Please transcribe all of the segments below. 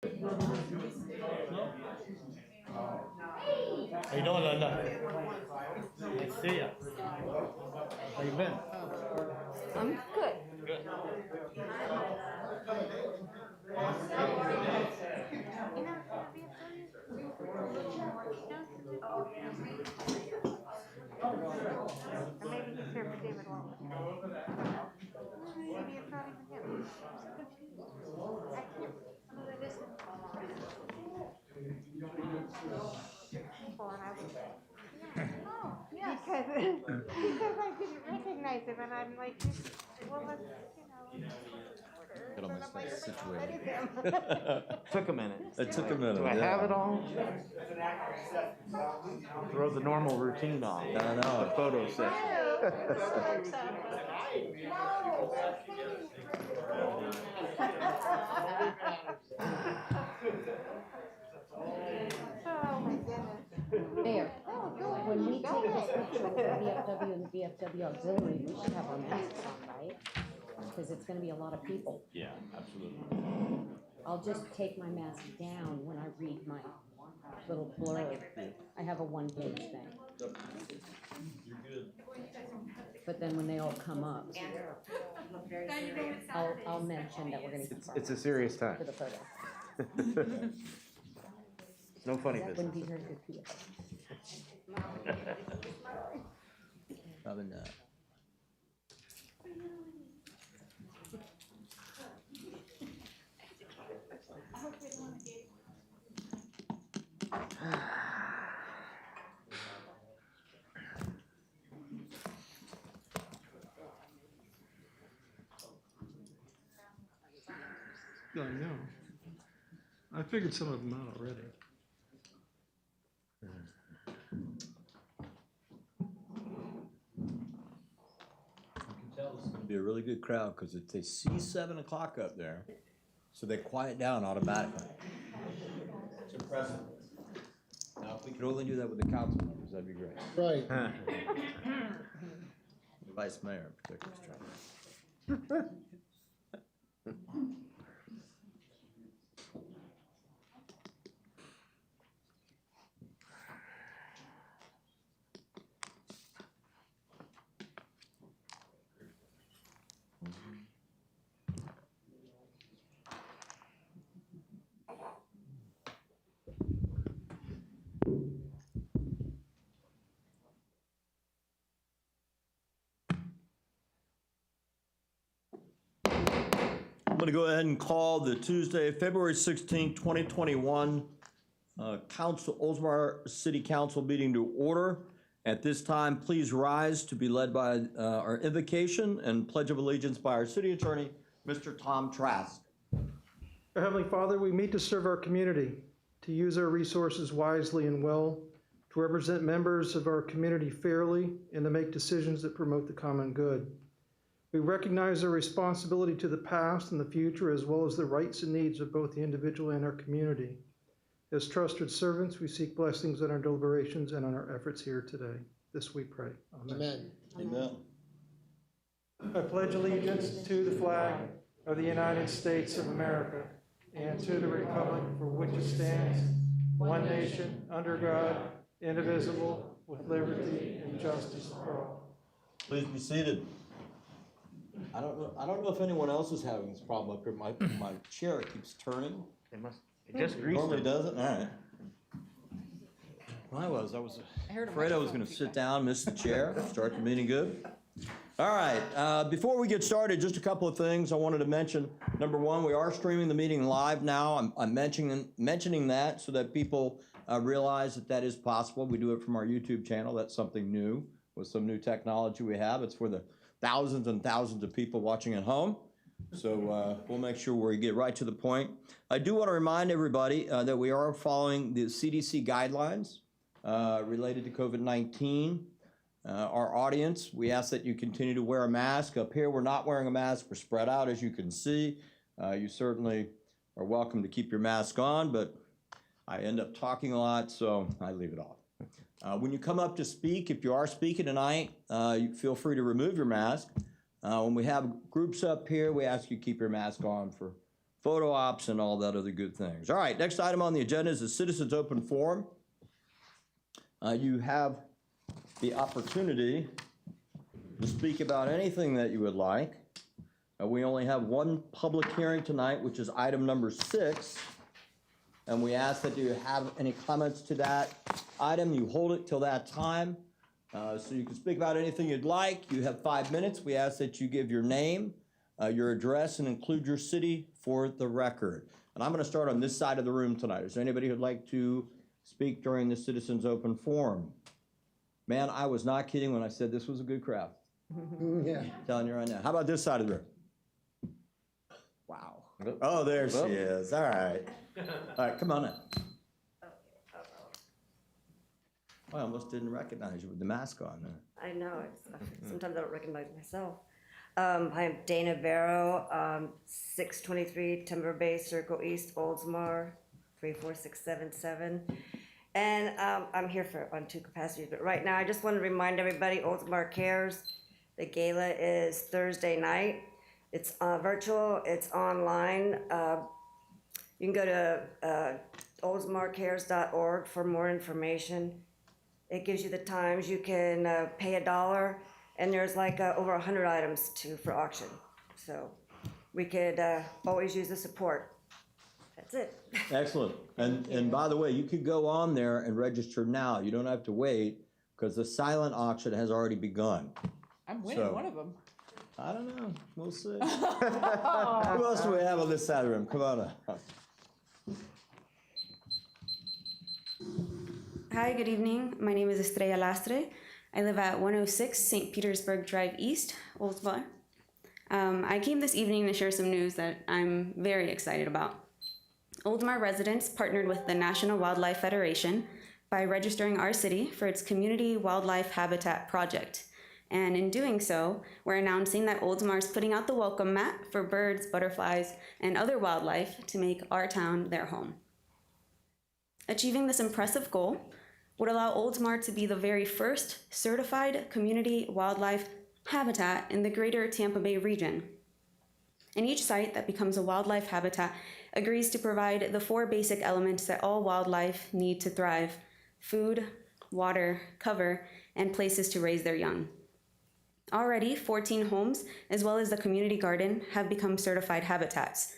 How you doing, Linda? Nice to see you. How you been? I'm good. Good. Or maybe he's here for David Wallace. Maybe it's not even him. I can't. Hold on, I will. Oh, yeah. Because I didn't recognize him, and I'm like, well, let's, Got all my and I'm like, stuff oh my God, situated. that is him. Took a minute. It took a minute. Do I yeah. have it all? Throw the normal routine off. I know. The photo session. Oh my goodness. There. Oh, good. When we Go take this ahead. picture with the VFW and the VFW auxiliary, we should have our masks on, right? Because it's gonna be a lot of people. Yeah, absolutely. I'll just take my mask down when I read my little blurb. I have a one-page thing. You're good. But then when they all come up, I'll mention that we're gonna keep It's a serious time. for the photo. No funny That business. wouldn't be very good for you. Probably not. I know. I figured some of them out already. It's gonna be a really good crowd because they see 7 o'clock up there, so they quiet down automatically. It's impressive. Now, if we could only do that with the council members, that'd be great. Right. The vice mayor in particular is trying. I'm going to go ahead and call the Tuesday, February 16, 2021 Oldsmar City Council meeting to order. At this time, please rise to be led by our invocation and pledge of allegiance by our city attorney, Mr. Tom Trask. Our Heavenly Father, we meet to serve our community, to use our resources wisely and well, to represent members of our community fairly, and to make decisions that promote the common good. We recognize our responsibility to the past and the future, as well as the rights and needs of both the individual and our community. As trusted servants, we seek blessings on our deliberations and on our efforts here today. This we pray. Amen. Amen. I pledge allegiance to the flag of the United States of America and to the republic for which it stands, one nation, under God, indivisible, with liberty and justice for all. Please be seated. I don't know if anyone else is having this problem up here. My chair keeps turning. It just greased Normally it. doesn't? All right. Well, I was afraid I was going to sit down, miss the chair, start the meeting good. All right, before we get started, just a couple of things I wanted to mention. Number one, we are streaming the meeting live now. I'm mentioning that so that people realize that is possible. We do it from our YouTube channel. That's something new with some new technology we have. It's for the thousands and thousands of people watching at home. So we'll make sure we get right to the point. I do want to remind everybody that we are following the CDC guidelines related to COVID-19. Our audience, we ask that you continue to wear a mask. Up here, we're not wearing a mask. We're spread out, as you can see. You certainly are welcome to keep your mask on, but I end up talking a lot, so I leave it off. When you come up to speak, if you are speaking tonight, you feel free to remove your mask. When we have groups up here, we ask you keep your mask on for photo ops, and all that other good things. All right, next item on the agenda is the Citizens Open Forum. You have the opportunity to speak about anything that you would like. We only have one public hearing tonight, which is item number 6. And we ask that you have any comments to that item, you hold it till that time. So you can speak about anything you'd like. You have 5 minutes. We ask that you give your name, your address, and include your city for the record. And I'm going to start on this side of the room tonight. Is there anybody who'd like to speak during the Citizens Open Forum? Man, I was not kidding when I said this was a good crowd. Yeah. I'm telling you right now. How about this side of the room? Wow. Oh, there she is. All right. All right, come on in. I almost didn't recognize you with the mask on there. I know. Sometimes I don't recognize myself. I'm Dana Barrow, 623 Timber Bay Circle East, Oldsmar, 34677. And I'm here on 2 capacities. But right now, I just want to remind everybody, Oldsmar Cares. The gala is Thursday night. It's virtual. It's online. You can go to oldsmarcares.org for more information. It gives you the times. You can pay $1, and there's like over 100 items for auction. So we could always use the support. That's it. Excellent. And by the way, you could go on there and register now. You don't have to wait because the silent auction has already begun. I'm winning So- one of them. I don't know. We'll see. Who else do we have on this side of the room? Come on up. Hi, good evening. My name is Estrella Lastre. I live at 106 St. Petersburg Drive East, Oldsmar. I came this evening to share some news that I'm very excited about. Oldsmar residents partnered with the National Wildlife Federation by registering our city for its Community Wildlife Habitat Project. And in doing so, we're announcing that Oldsmar is putting out the welcome mat for birds, butterflies, and other wildlife to make our town their home. Achieving this impressive goal would allow Oldsmar to be the very first certified community wildlife habitat in the greater Tampa Bay region. And each site that becomes a wildlife habitat agrees to provide the 4 basic elements that all wildlife need to thrive: food, water, cover, and places to raise their young. Already, 14 homes, as well as the community garden, have become certified habitats.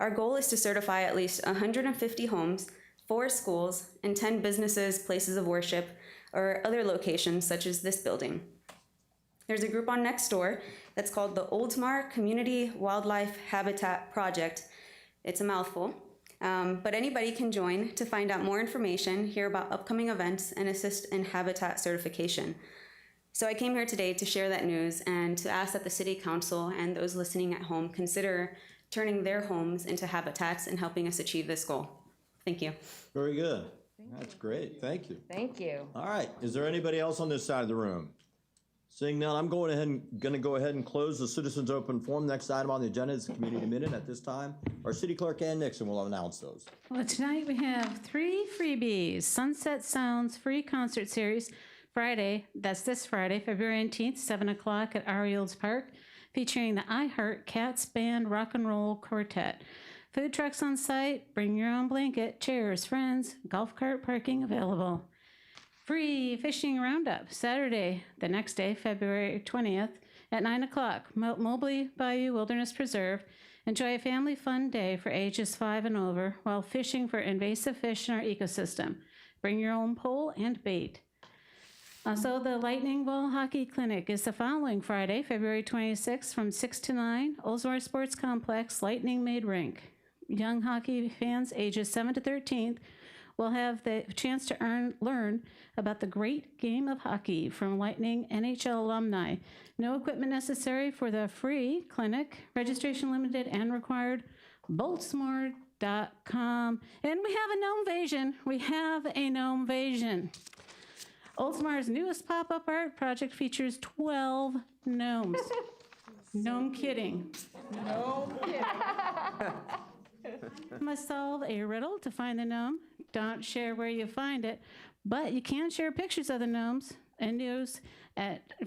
Our goal is to certify at least 150 homes, 4 schools, and 10 businesses, places of worship, or other locations such as this building. There's a group on Nextdoor that's called the Oldsmar Community Wildlife Habitat Project. It's a mouthful, but anybody can join to find out more information, hear about upcoming events, and assist in habitat certification. So I came here today to share that news and to ask that the City Council and those listening at home consider turning their homes into habitats and helping us achieve this goal. Thank you. Very good. That's great. Thank you. Thank you. All right. Is there anybody else on this side of the room? Seeing none, I'm going to go ahead and close the Citizens Open Forum. Next item on the agenda is the Community Minute. At this time, our City Clerk, Ann Nixon, will announce those. Well, tonight we have 3 freebies. Sunset Sounds free concert series, Friday, that's this Friday, February 18th, 7 o'clock at Ariels Park, featuring the I Heart Cats Band Rock and Roll Quartet. Food trucks on site, bring your own blanket, chairs, friends, golf cart parking available. Free fishing roundup, Saturday, the next day, February 20th, at 9 o'clock, Mobley Bayou Wilderness Preserve. Enjoy a family fun day for ages 5 and over while fishing for invasive fish in our ecosystem. Bring your own pole and bait. Also, the Lightning Ball Hockey Clinic is the following Friday, February 26th from 6 to 9, Oldsmar Sports Complex, Lightning Made Rink. Young hockey fans ages 7 to 13 will have the chance to learn about the great game of hockey from Lightning NHL alumni. No equipment necessary for the free clinic. Registration limited and required. Boltsmore.com. And we have a gnome invasion. We have a gnome invasion. Oldsmar's newest pop-up art project features 12 gnomes. No kidding. No kidding. Must solve a riddle to find the gnome. Don't share where you find it, but you can share pictures of the gnomes and news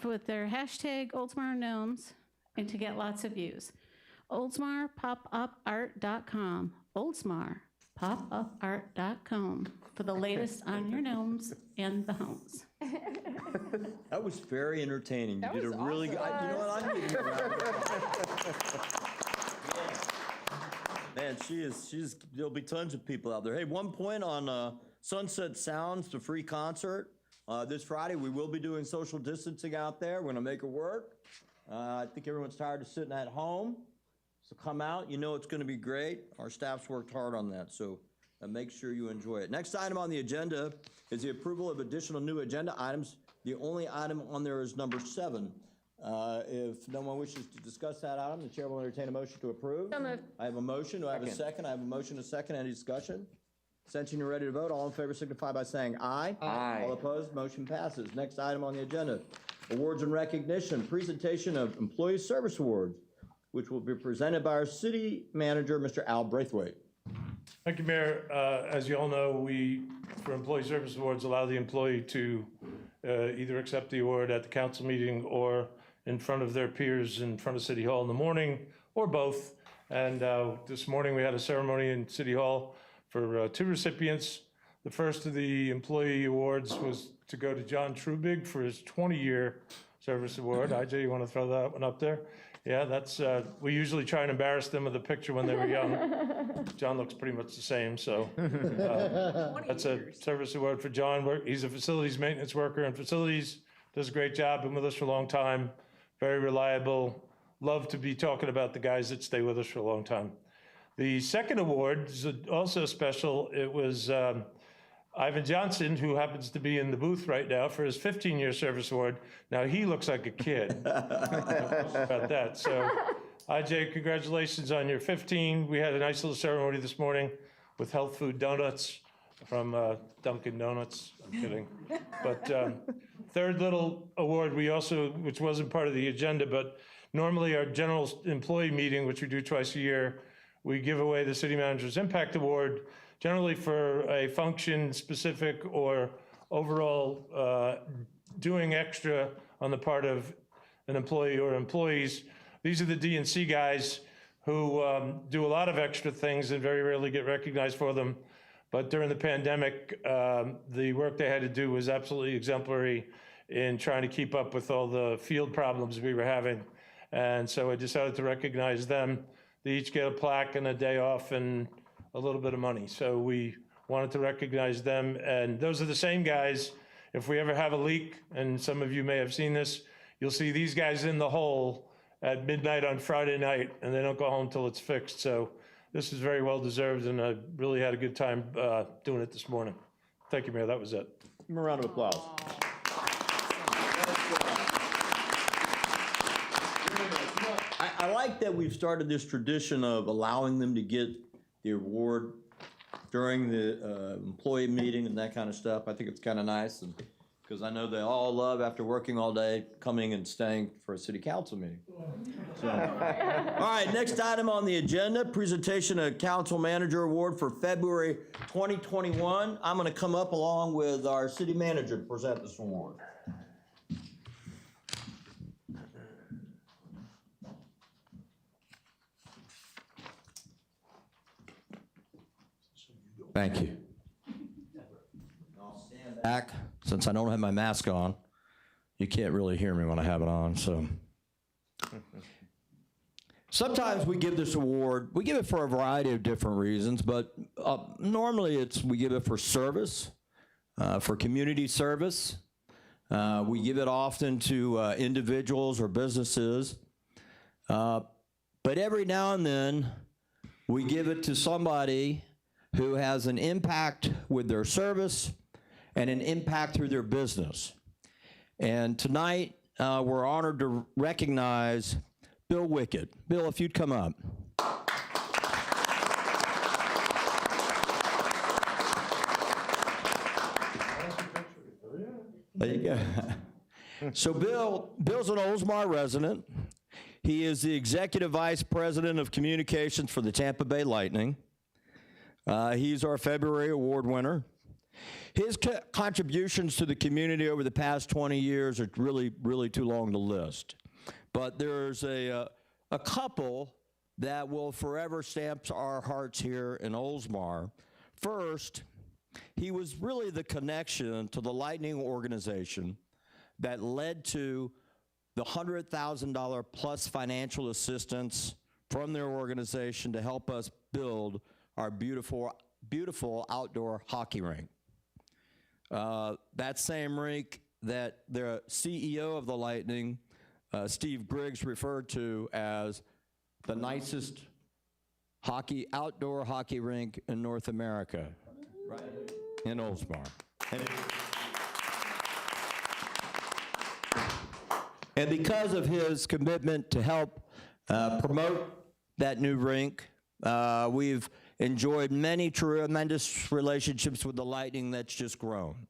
with their hashtag Oldsmar Gnomes and to get lots of views. Oldsmar popupart.com. Oldsmar popupart.com for the latest on your gnomes and the homes. That was very entertaining. You did a really good, you know what, I'm giving you a round of applause. Man, there'll be tons of people out there. Hey, one point on Sunset Sounds, the free concert. This Friday, we will be doing social distancing out there. We're gonna make it work. I think everyone's tired of sitting at home. So come out, you know it's gonna be great. Our staff's worked hard on that, so make sure you enjoy it. Next item on the agenda is the approval of additional new agenda items. The only item on there is number 7. If no one wishes to discuss that item, the chair will entertain a motion to approve. So moved. I have a motion. Do I have a second? I have a motion, a second. Any discussion? Since you're ready to vote, all in favor signify by saying aye. Aye. All opposed, motion passes. Next item on the agenda, awards and recognition, presentation of employee service awards, which will be presented by our city manager, Mr. Al Braithwaite. Thank you, Mayor. As you all know, we, for Employee Service Awards, allow the employee to either accept the award at the council meeting or in front of their peers in front of City Hall in the morning, or both. And this morning, we had a ceremony in City Hall for 2 recipients. The first of the employee awards was to go to John Trubig for his 20-year service award. IJ, you want to throw that one up there? Yeah, that's, we usually try and embarrass them with a picture when they were young. John looks pretty much the same, so that's a service award for John. He's a facilities maintenance worker in facilities, does a great job, been with us for a long time, very reliable. Love to be talking about the guys that stay with us for a long time. The second award is also special. It was Ivan Johnson, who happens to be in the booth right now, for his 15-year service award. Now, he looks like a kid. About that. So, IJ, congratulations on your 15. We had a nice little ceremony this morning with health food donuts from Dunkin' Donuts. I'm kidding. But third little award, we also, which wasn't part of the agenda, but normally our general employee meeting, which we do twice a year, we give away the City Manager's Impact Award, generally for a function specific or overall doing extra on the part of an employee or employees. These are the D&C guys who do a lot of extra things and very rarely get recognized for them. But during the pandemic, the work they had to do was absolutely exemplary in trying to keep up with all the field problems we were having. And so I decided to recognize them. They each get a plaque and a day off and a little bit of money. So we wanted to recognize them. And those are the same guys. If we ever have a leak, and some of you may have seen this, you'll see these guys in the hole at midnight on Friday night, and they don't go home till it's fixed. So this is very well deserved, and I really had a good time doing it this morning. Thank you, Mayor. That was it. Give him a round of applause. I like that we've started this tradition of allowing them to get the award during the employee meeting and that kind of stuff. I think it's kind of nice, and because I know they all love, after working all day, coming and staying for a city council meeting. So, all right, next item on the agenda, presentation of Council Manager Award for February 2021. I'm going to come up along with our city manager to present this award. Thank you. I'll stand back, since I don't have my mask on. You can't really hear me when I have it on, so. Sometimes we give this award, we give it for a variety of different reasons, but normally we give it for service, for community service. We give it often to individuals or businesses. But every now and then, we give it to somebody who has an impact with their service and an impact through their business. And tonight, we're honored to recognize Bill Wickett. Bill, if you'd come up. There you go. So Bill's an Oldsmar resident. He is the Executive Vice President of Communications for the Tampa Bay Lightning. He's our February award winner. His contributions to the community over the past 20 years are really, really too long to list. But there's a couple that will forever stamp our hearts here in Oldsmar. First, he was really the connection to the Lightning organization that led to the $100,000 plus financial assistance from their organization to help us build our beautiful outdoor hockey rink. That same rink that the CEO of the Lightning, Steve Griggs, referred to as the nicest outdoor hockey rink in North America, right in Oldsmar. And because of his commitment to help promote that new rink, we've enjoyed many tremendous relationships with the Lightning that's just grown.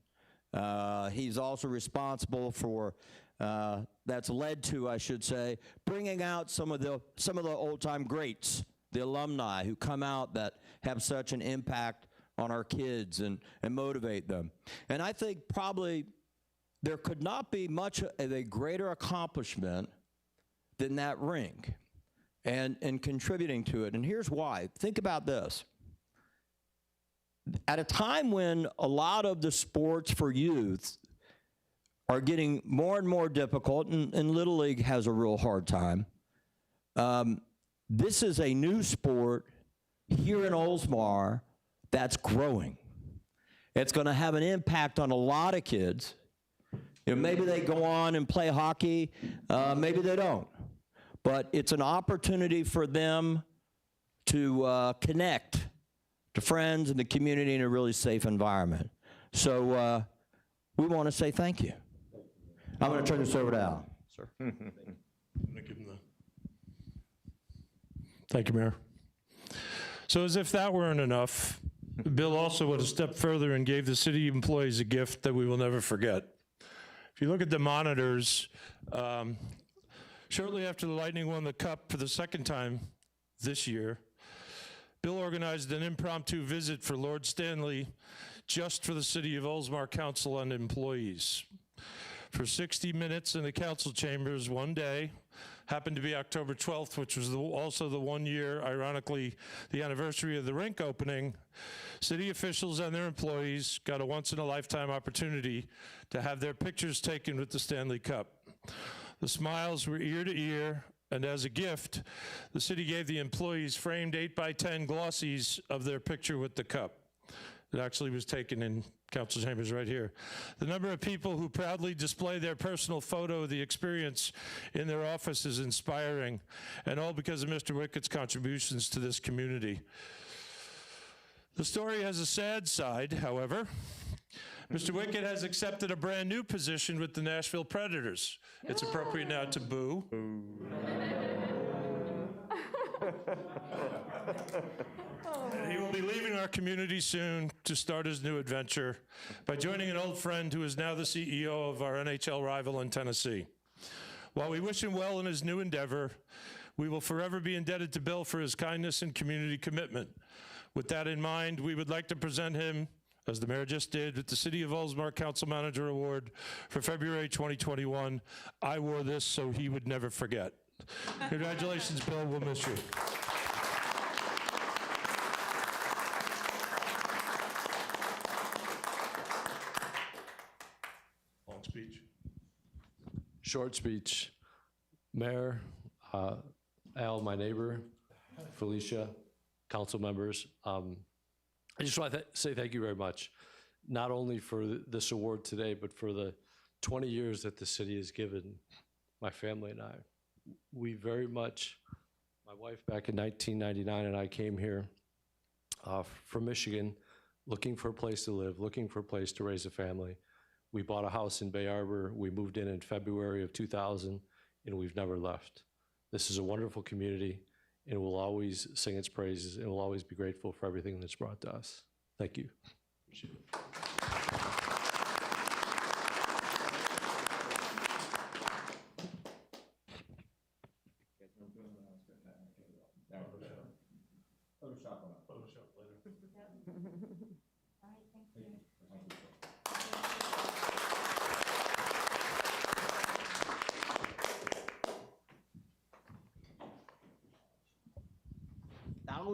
He's also responsible for, that's led to, I should say, bringing out some of the old-time greats, the alumni who come out that have such an impact on our kids and motivate them. And I think probably there could not be much of a greater accomplishment than that rink and contributing to it. And here's why. Think about this. At a time when a lot of the sports for youth are getting more and more difficult, and Little League has a real hard time, this is a new sport here in Oldsmar that's growing. It's going to have an impact on a lot of kids. You know, maybe they go on and play hockey, maybe they don't. But it's an opportunity for them to connect to friends and the community in a really safe environment. So we want to say thank you. I'm going to turn this over to Al. Sir. Thank you, Mayor. So as if that weren't enough, Bill also went a step further and gave the city employees a gift that we will never forget. If you look at the monitors, shortly after the Lightning won the Cup for the second time this year, Bill organized an impromptu visit for Lord Stanley just for the City of Oldsmar Council and employees. For 60 minutes in the council chambers one day, happened to be October 12th, which was also the 1 year, ironically, the anniversary of the rink opening, city officials and their employees got a once-in-a-lifetime opportunity to have their pictures taken with the Stanley Cup. The smiles were ear to ear, and as a gift, the city gave the employees framed 8x10 glossies of their picture with the cup. It actually was taken in council chambers right here. The number of people who proudly display their personal photo of the experience in their office is inspiring, and all because of Mr. Wickett's contributions to this community. The story has a sad side, however. Mr. Wickett has accepted a brand new position with the Nashville Predators. It's appropriate now to boo. He will be leaving our community soon to start his new adventure by joining an old friend who is now the CEO of our NHL rival in Tennessee. While we wish him well in his new endeavor, we will forever be indebted to Bill for his kindness and community commitment. With that in mind, we would like to present him, as the mayor just did, with the City of Oldsmar Council Manager Award for February 2021. I wore this so he would never forget. Congratulations, Bill. We'll miss you. Long speech. Short speech. Mayor, Al, my neighbor, Felicia, council members, I just want to say thank you very much, not only for this award today, but for the 20 years that the city has given my family and I. We very much, my wife back in 1999 and I came here from Michigan looking for a place to live, looking for a place to raise a family. We bought a house in Bay Arbor. We moved in February of 2000, and we've never left. This is a wonderful community, and we'll always sing its praises, and we'll always be grateful for everything that's brought to us. Thank you. Appreciate it.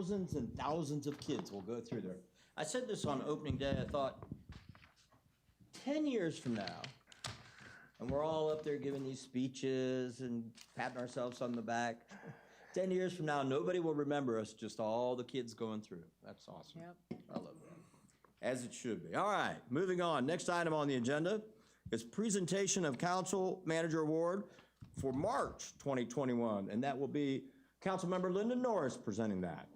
thousands and thousands of kids will go through there. I said this on opening day, I thought, 10 years from now, and we're all up there giving these speeches and patting ourselves on the back. 10 years from now, nobody will remember us, just all the kids going through. That's awesome. Yep. I love that. As it should be. All right, moving on. Next item on the agenda is presentation of Council Manager Award for March 2021, and that will be Councilmember Lyndon Norris presenting that.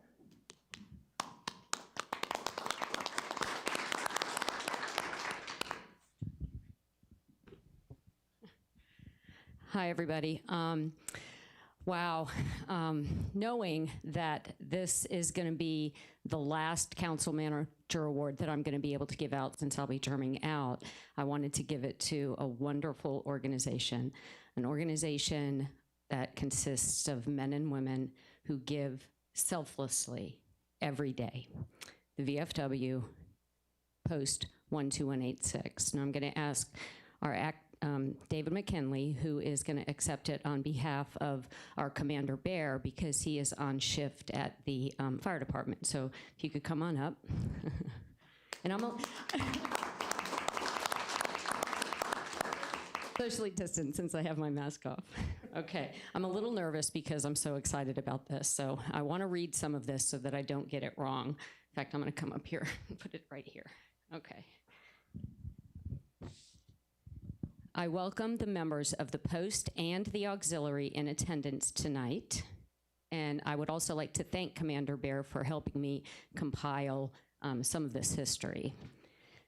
Hi, everybody. Wow. Knowing that this is going to be the last Council Manager Award that I'm going to be able to give out since I'll be terming out, I wanted to give it to a wonderful organization, an organization that consists of men and women who give selflessly every day. The VFW Post 12186. And I'm going to ask our David McKinley, who is going to accept it on behalf of our Commander Bear, because he is on shift at the fire department. So if you could come on up. And I'm socially distant since I have my mask off. Okay, I'm a little nervous because I'm so excited about this. So I want to read some of this so that I don't get it wrong. In fact, I'm going to come up here and put it right here. Okay. I welcome the members of the Post and the Auxiliary in attendance tonight. And I would also like to thank Commander Bear for helping me compile some of this history.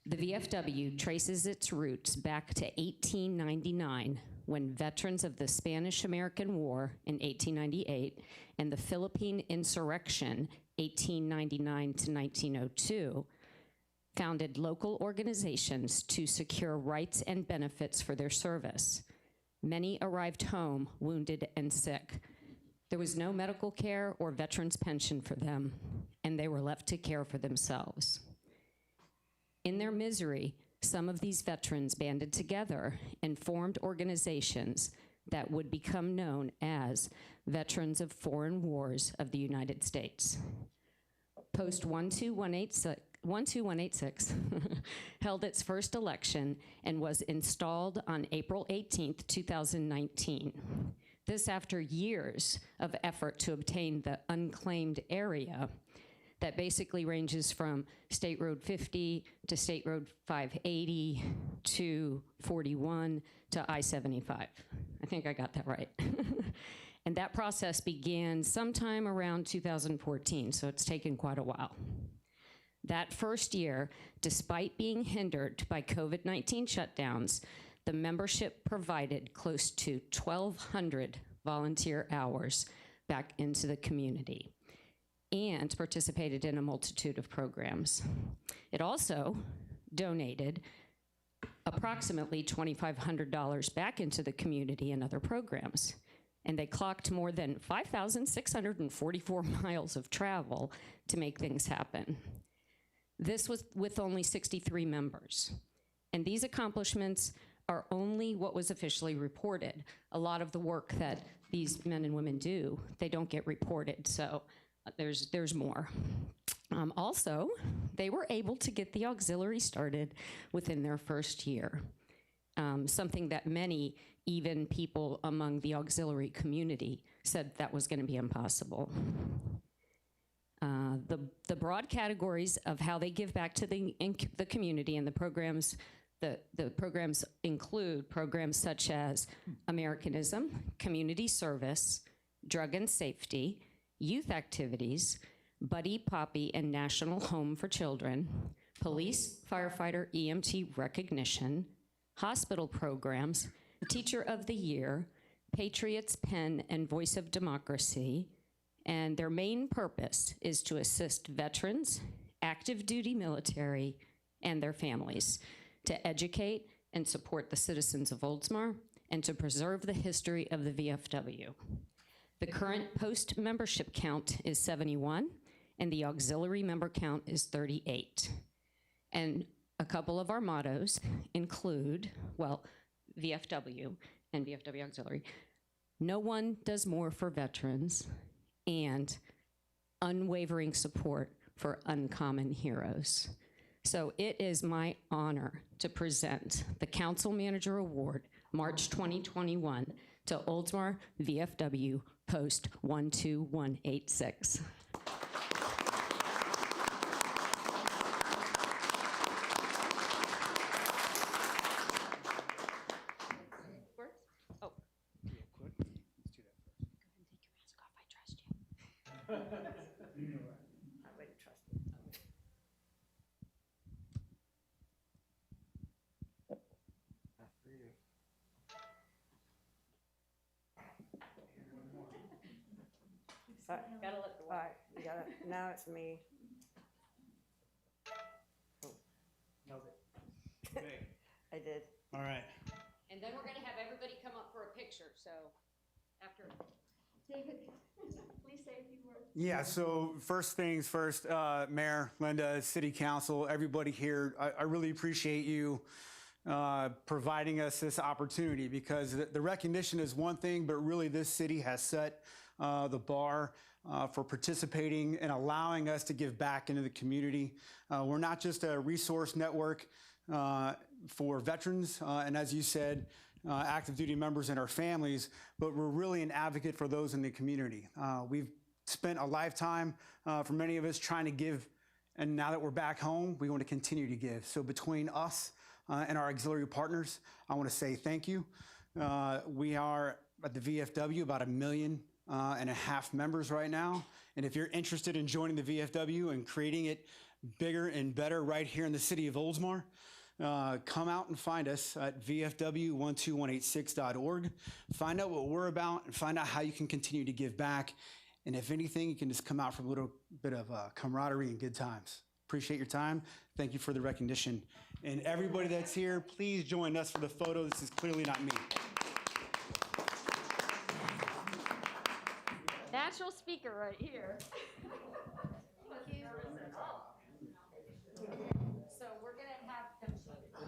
The VFW traces its roots back to 1899, when veterans of the Spanish-American War in 1898 and the Philippine Insurrection, 1899 to 1902, founded local organizations to secure rights and benefits for their service. Many arrived home wounded and sick. There was no medical care or veterans pension for them, and they were left to care for themselves. In their misery, some of these veterans banded together and formed organizations that would become known as Veterans of Foreign Wars of the United States. Post 12186 held its first election and was installed on April 18th, 2019. This after years of effort to obtain the unclaimed area that basically ranges from State Road 50 to State Road 580 to 41 to I-75. I think I got that right. And that process began sometime around 2014, so it's taken quite a while. That first year, despite being hindered by COVID-19 shutdowns, the membership provided close to 1,200 volunteer hours back into the community and participated in a multitude of programs. It also donated approximately $2,500 back into the community and other programs. And they clocked more than 5,644 miles of travel to make things happen. This was with only 63 members. And these accomplishments are only what was officially reported. A lot of the work that these men and women do, they don't get reported, so there's more. Also, they were able to get the auxiliary started within their first year, something that many, even people among the auxiliary community, said that was going to be impossible. The broad categories of how they give back to the community and the programs, the programs include programs such as Americanism, community service, drug and safety, youth activities, Buddy, Poppy, and National Home for Children, police, firefighter, EMT recognition, hospital programs, Teacher of the Year, Patriots Pen and Voice of Democracy, and their main purpose is to assist veterans, active duty military, and their families, to educate and support the citizens of Oldsmar, and to preserve the history of the VFW. The current Post membership count is 71, and the auxiliary member count is 38. And a couple of our mottos include, well, VFW and VFW Auxiliary, no one does more for veterans, and unwavering support for uncommon heroes. So it is my honor to present the Council Manager Award, March 2021, to Oldsmar VFW Post 12186. I wouldn't trust you. Sorry. Gotta let the All right, you got it. Now it's me. I did. All right. And then we're gonna have everybody come up for a picture, so after. David, please say a few words. Yeah, so first things first, Mayor, Linda, City Council, everybody here, I really appreciate you providing us this opportunity, because the recognition is one thing, but really this city has set the bar for participating and allowing us to give back into the community. We're not just a resource network for veterans, and as you said, active duty members and our families, but we're really an advocate for those in the community. We've spent a lifetime, for many of us, trying to give, and now that we're back home, we want to continue to give. So between us and our auxiliary partners, I want to say thank you. We are at the VFW about 1.5 million members right now, and if you're interested in joining the VFW and creating it bigger and better right here in the city of Oldsmar, come out and find us at vfw12186.org. Find out what we're about and find out how you can continue to give back. And if anything, you can just come out for a little bit of camaraderie and good times. Appreciate your time. Thank you for the recognition. And everybody that's here, please join us for the photo. This is clearly not me. Natural speaker right here. So we're gonna have them show it here,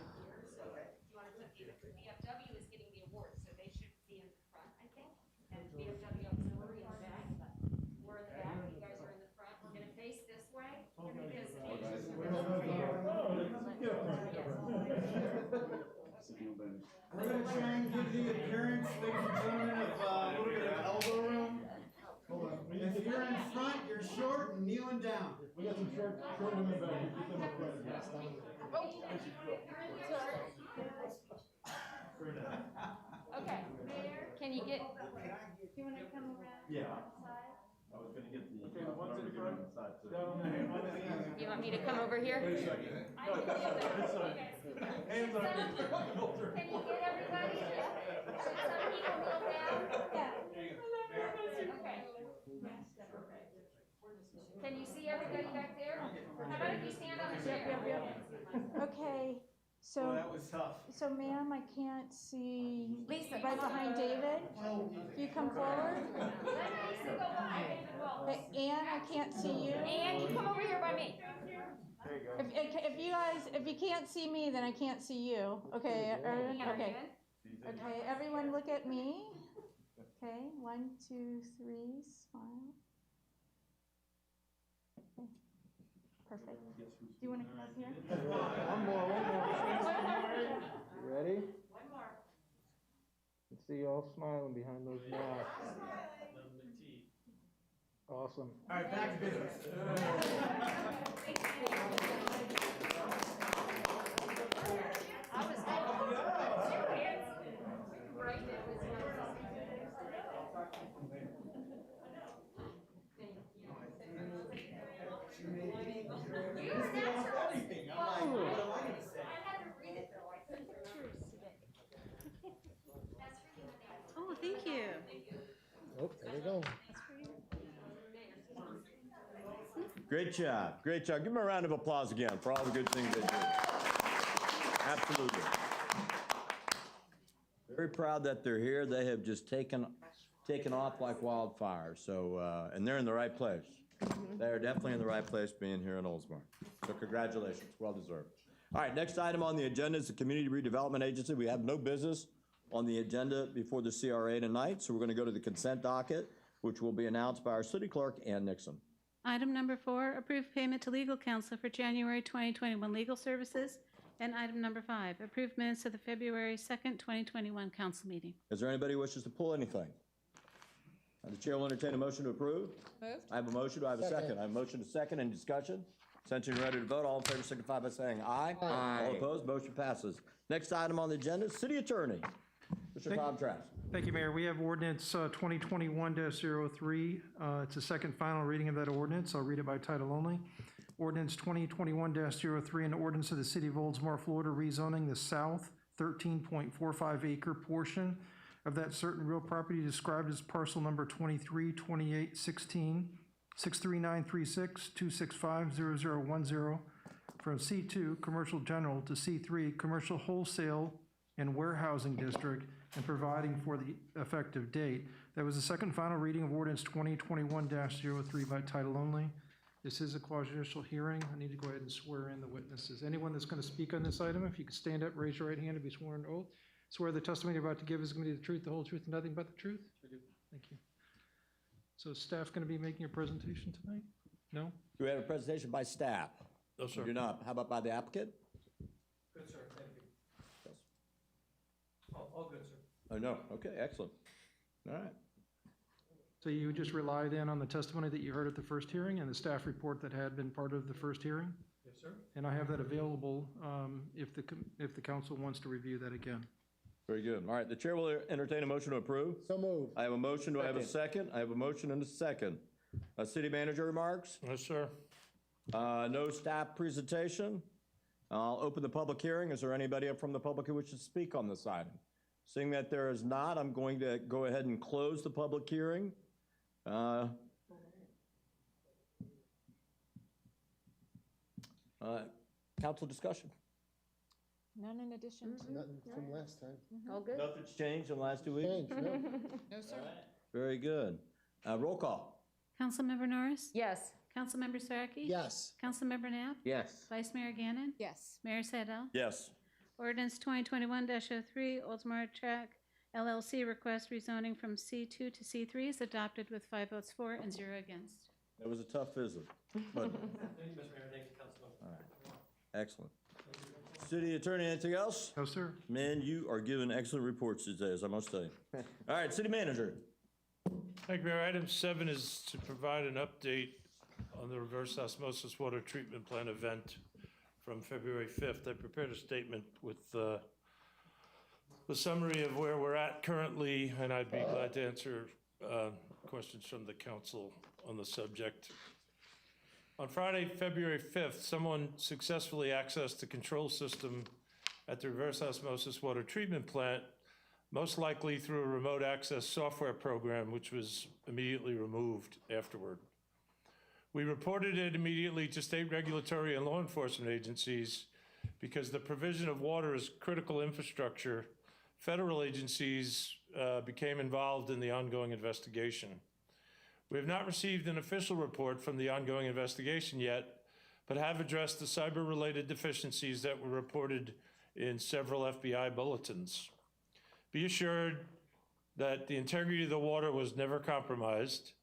so if you wanna put the VFW is getting the award, so they should be in the front, I think. And VFW auxiliary in the back, we're in the back, you guys are in the front, we're gonna face this way, because We're going to try and give the appearance, ladies and gentlemen, of a little bit of elbow room. If you're in front, you're short and kneeling down. We got some short women back here. Keep them Okay, can you get, Do you want to come around? Yeah. Side? I was going to get the. Okay, the ones in front. you want me to come over here? Wait a second. I can do that. Hands up. Can you get everybody? Should some people kneel down? Okay. Can you see everybody back there? How about if you stand on the chair? Okay, Well, so, that was tough. so ma'am, I can't see Lisa, right behind David. You come forward. Let Lisa go by, David will. Okay, Ann, I can't see you. And you come over here by me. If you can't see me, then I can't see you. Okay, okay. Okay, everyone look at me. Okay, 1, 2, 3, smile. Okay, perfect. Do you want to come up here? One more. You ready? One more. Let's see you all smiling behind those masks. Awesome. All right, back to business. I was right there was Oh, thank you. Oh, there we go. Great job, great job. Give them a round of applause again for all the good things they do. Absolutely. Very proud that they're here. They have just taken off like wildfire. So, and they're in the right place. They are definitely in the right place being here in Oldsmar. So congratulations, well deserved. All right, next item on the agenda is the Community Redevelopment Agency. We have no business on the agenda before the CRA tonight, so we're going to go to the consent docket, which will be announced by our city clerk, Ann Nixon. Item number 4, approve payment to legal counsel for January 2021 legal services. And item number 5, approve minutes of the February 2nd, 2021 council meeting. Is there anybody who wishes to pull anything? The chair will entertain a motion to approve. Moved. I have a motion. Do I have a second? I have a motion to second. Any discussion? Since you're ready to vote, all in favor signify by saying aye. Aye. All opposed, motion passes. Next item on the agenda, city attorney. Mr. Tom Trask. Thank you, Mayor. We have ordinance 2021-03. It's the second final reading of that ordinance. I'll read it by title only. Ordinance 2021-03, an ordinance of the City of Oldsmar, Florida, rezoning the south 13.45 acre portion of that certain real property described as parcel number 232816 63936 265 0010 from C2 Commercial General to C3 Commercial Wholesale and Warehousing District and providing for the effective date. That was the second final reading of ordinance 2021-03 by title only. This is a quasi-judicial hearing. I need to go ahead and swear in the witnesses. Anyone that's going to speak on this item, if you could stand up, raise your right hand, and be sworn an oath. Swear the testimony you're about to give is going to be the truth, the whole truth, and nothing but the truth? Thank you. So is staff going to be making a presentation tonight? No? Do we have a presentation by staff? No, sir. We do not. How about by the applicant? Good, sir. Thank you. All good, sir. Oh, no. Okay, excellent. All right. So you just rely then on the testimony that you heard at the first hearing and the staff report that had been part of the first hearing? Yes, sir. And I have that available if the council wants to review that again. Very good. All right, the chair will entertain a motion to approve. So moved. I have a motion. Do I have a second? I have a motion and a second. City manager remarks? Yes, sir. No staff presentation. I'll open the public hearing. Is there anybody from the public who wishes to speak on this item? Seeing that there is not, I'm going to go ahead and close the public hearing. Council discussion. None in addition to? Nothing from last time. All good? Nothing's changed in the last 2 weeks? Change, no. No, sir. Very good. Roll call. Councilmember Norris? Yes. Councilmember Saraki? Yes. Councilmember Knapp? Yes. Vice Mayor Gannon? Yes. Mayor Sadel? Yes. Ordinance 2021-03, Oldsmar Track LLC request rezoning from C2 to C3 is adopted with 5 votes for and 0 against. That was a tough visit. But All right. Excellent. City attorney, anything else? No, sir. Man, you are giving excellent reports these days, I must say. All right, city manager. Thank you, Mayor. Item 7 is to provide an update on the reverse osmosis water treatment plant event from February 5th. I prepared a statement with the summary of where we're at currently, and I'd be glad to answer questions from the council on the subject. On Friday, February 5th, someone successfully accessed the control system at the reverse osmosis water treatment plant, most likely through a remote access software program, which was immediately removed afterward. We reported it immediately to state regulatory and law enforcement agencies because the provision of water is critical infrastructure. Federal agencies became involved in the ongoing investigation. We have not received an official report from the ongoing investigation yet, but have addressed the cyber-related deficiencies that were reported in several FBI bulletins. Be assured that the integrity of the water was never compromised.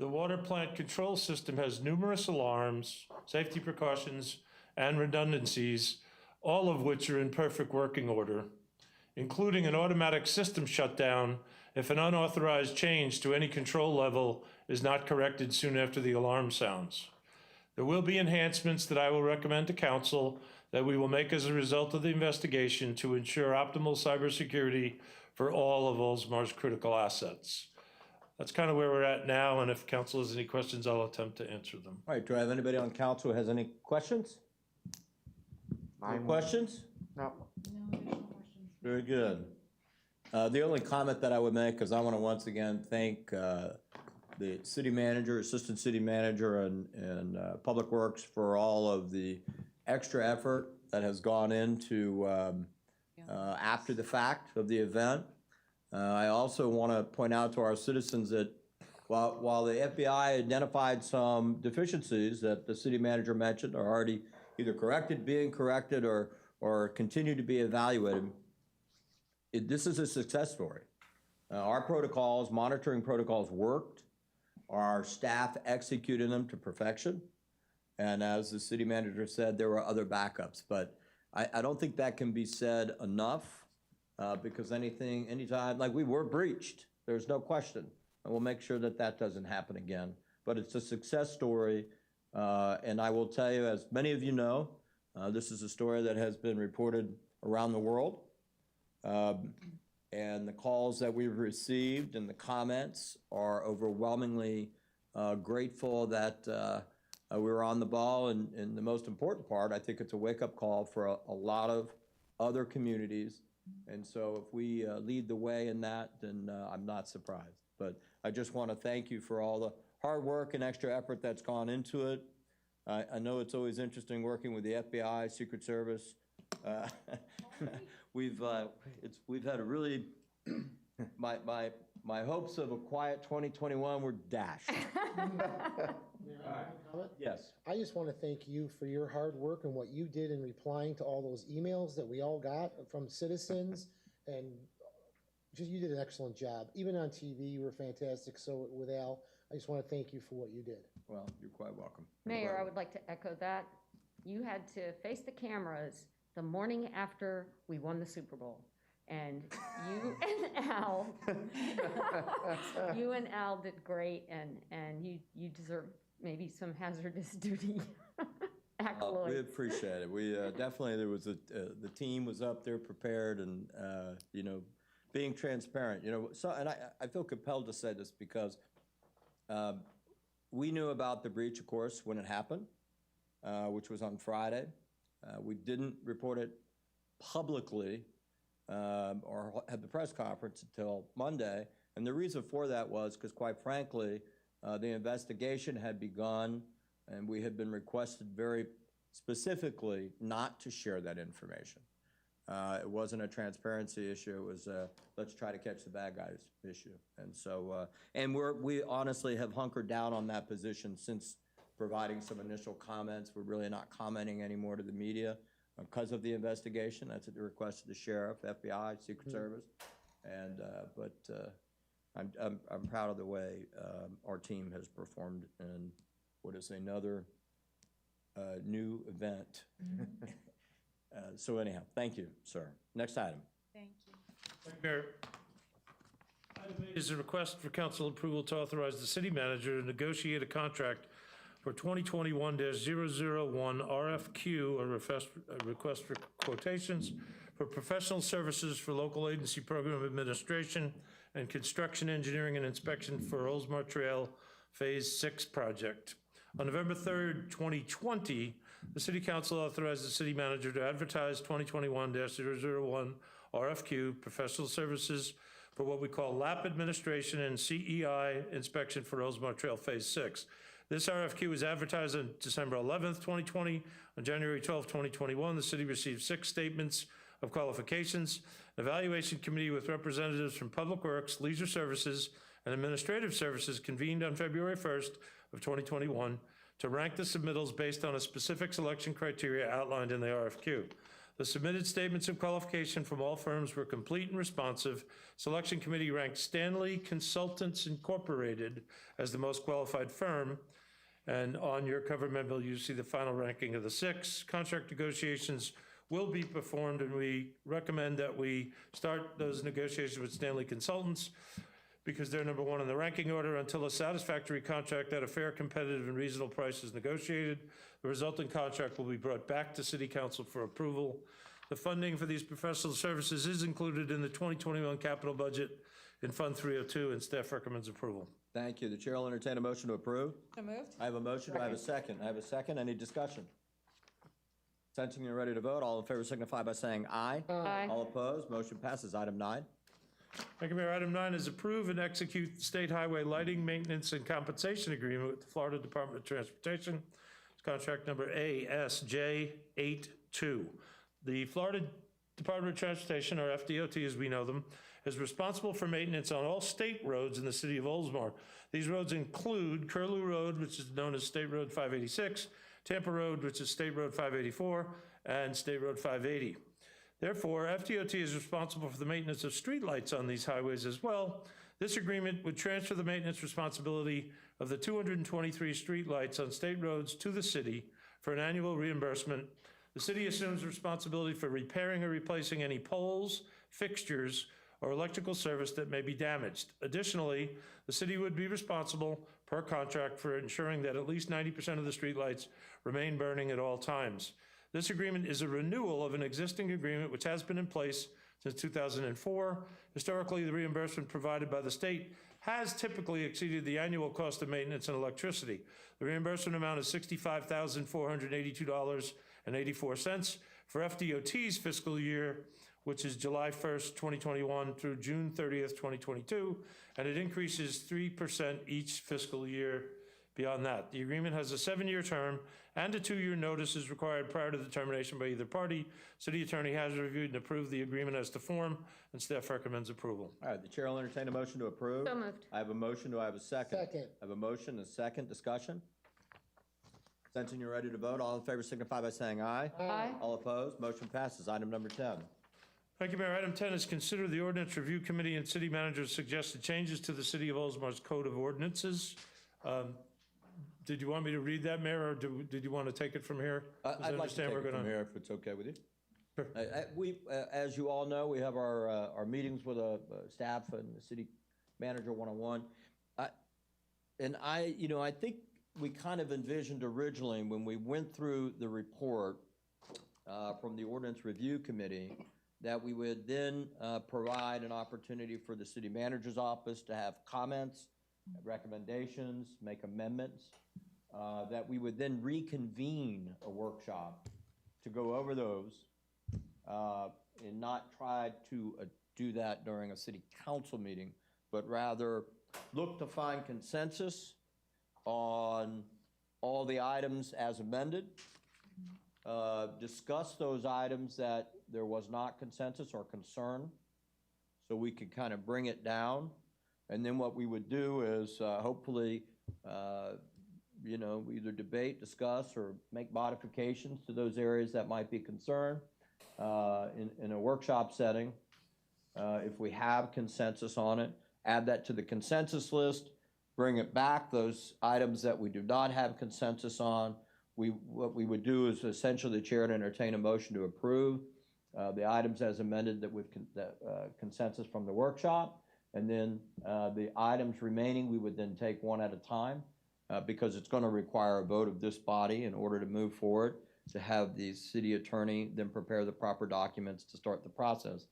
The water plant control system has numerous alarms, safety precautions, and redundancies, all of which are in perfect working order, including an automatic system shutdown if an unauthorized change to any control level is not corrected soon after the alarm sounds. There will be enhancements that I will recommend to council that we will make as a result of the investigation to ensure optimal cybersecurity for all of Oldsmar's critical assets. That's kind of where we're at now, and if council has any questions, I'll attempt to answer them. All right, do I have anybody on council who has any questions? Any questions? No. No additional questions. Very good. The only comment that I would make is I want to once again thank the city manager, assistant city manager, and Public Works for all of the extra effort that has gone into after the fact of the event. I also want to point out to our citizens that while the FBI identified some deficiencies that the city manager mentioned are already either corrected, being corrected, or continue to be evaluated, this is a success story. Our protocols, monitoring protocols worked. Our staff executed them to perfection. And as the city manager said, there were other backups. But I don't think that can be said enough because anytime, like we were breached, there's no question. And we'll make sure that that doesn't happen again. But it's a success story. And I will tell you, as many of you know, this is a story that has been reported around the world. And the calls that we've received and the comments are overwhelmingly grateful that we were on the ball. And the most important part, I think it's a wake-up call for a lot of other communities. And so if we lead the way in that, then I'm not surprised. But I just want to thank you for all the hard work and extra effort that's gone into it. I know it's always interesting working with the FBI, Secret Service. We've had a really, my hopes of a quiet 2021 were dashed. Yes. I just want to thank you for your hard work and what you did in replying to all those emails that we all got from citizens, and just you did an excellent job. Even on TV, you were fantastic. So with Al, I just want to thank you for what you did. Well, you're quite welcome. Mayor, I would like to echo that. You had to face the cameras the morning after we won the Super Bowl. And you and Al did great, and you deserve maybe some hazardous duty accolades. We appreciate it. We definitely, there was the team was up there prepared and, being transparent, so, and I feel compelled to say this because we knew about the breach, of course, when it happened, which was on Friday. We didn't report it publicly or had the press conference until Monday. And the reason for that was because, quite frankly, the investigation had begun and we had been requested very specifically not to share that information. It wasn't a transparency issue. It was a let's try to catch the bad guys issue. And so, and we honestly have hunkered down on that position since providing some initial comments. We're really not commenting anymore to the media because of the investigation. That's at the request of the sheriff, FBI, Secret Service. And, I'm proud of the way our team has performed in what is another new event. So anyhow, thank you, sir. Next item. Thank you. Thank you, Mayor. Item 8 is a request for council approval to authorize the city manager to negotiate a contract for 2021-001 RFQ, a request for quotations for professional services for local agency program administration and construction engineering and inspection for Oldsmar Trail Phase 6 project. On November 3rd, 2020, the City Council authorized the city manager to advertise 2021-001 RFQ professional services for what we call lap administration and CEI inspection for Oldsmar Trail Phase 6. This RFQ was advertised on December 11th, 2020. On January 12th, 2021, the city received 6 statements of qualifications. An evaluation committee with representatives from Public Works, Leisure Services, and Administrative Services convened on February 1st of 2021 to rank the submittals based on a specific selection criteria outlined in the RFQ. The submitted statements of qualification from all firms were complete and responsive. Selection committee ranked Stanley Consultants Incorporated as the most qualified firm. And on your cover memo, you see the final ranking of the 6. Contract negotiations will be performed, and we recommend that we start those negotiations with Stanley Consultants because they're number 1 in the ranking order until a satisfactory contract at a fair, competitive, and reasonable price is negotiated. The resulting contract will be brought back to City Council for approval. The funding for these professional services is included in the 2021 capital budget in Fund 302, and staff recommends approval. Thank you. The chair will entertain a motion to approve. So moved. I have a motion. Do I have a second? I have a second. Any discussion? Sensing you're ready to vote, all in favor signify by saying aye. Aye. All opposed, motion passes. Item 9. Thank you, Mayor. Item 9 is approve and execute the state highway lighting maintenance and compensation agreement with the Florida Department of Transportation. It's contract number ASJ82. The Florida Department of Transportation, or FDOT as we know them, is responsible for maintenance on all state roads in the city of Oldsmar. These roads include Curlew Road, which is known as State Road 586, Tampa Road, which is State Road 584, and State Road 580. Therefore, FDOT is responsible for the maintenance of streetlights on these highways as well. This agreement would transfer the maintenance responsibility of the 223 streetlights on state roads to the city for an annual reimbursement. The city assumes responsibility for repairing or replacing any poles, fixtures, or electrical service that may be damaged. Additionally, the city would be responsible per contract for ensuring that at least 90% of the streetlights remain burning at all times. This agreement is a renewal of an existing agreement which has been in place since 2004. Historically, the reimbursement provided by the state has typically exceeded the annual cost of maintenance and electricity. The reimbursement amount is $65,482.84 for FDOT's fiscal year, which is July 1st, 2021 through June 30th, 2022, and it increases 3% each fiscal year beyond that. The agreement has a 7-year term, and a 2-year notice is required prior to the termination by either party. City attorney has reviewed and approved the agreement as to form, and staff recommends approval. All right, the chair will entertain a motion to approve. So moved. I have a motion. Do I have a second? Second. I have a motion, a second. Discussion? Sensing you're ready to vote, all in favor signify by saying aye. Aye. All opposed, motion passes. Item number 10. Thank you, Mayor. Item 10 is consider the Ordinance Review Committee and City Manager's suggested changes to the City of Oldsmar's Code of Ordinances. Did you want me to read that, Mayor, or did you want to take it from here? I'd like to take it from here if it's okay with you. Sure. As you all know, we have our meetings with staff and the city manager one-on-one. And I think we kind of envisioned originally when we went through the report from the Ordinance Review Committee that we would then provide an opportunity for the city manager's office to have comments, recommendations, make amendments, that we would then reconvene a workshop to go over those and not try to do that during a city council meeting, but rather look to find consensus on all the items as amended, discuss those items that there was not consensus or concern, so we could kind of bring it down. And then what we would do is hopefully, we either debate, discuss, or make modifications to those areas that might be a concern in a workshop setting. If we have consensus on it, add that to the consensus list, bring it back, those items that we do not have consensus on. What we would do is essentially the chair to entertain a motion to approve the items as amended with consensus from the workshop. And then the items remaining, we would then take one at a time because it's going to require a vote of this body in order to move forward, to have the city attorney then prepare the proper documents to start the process.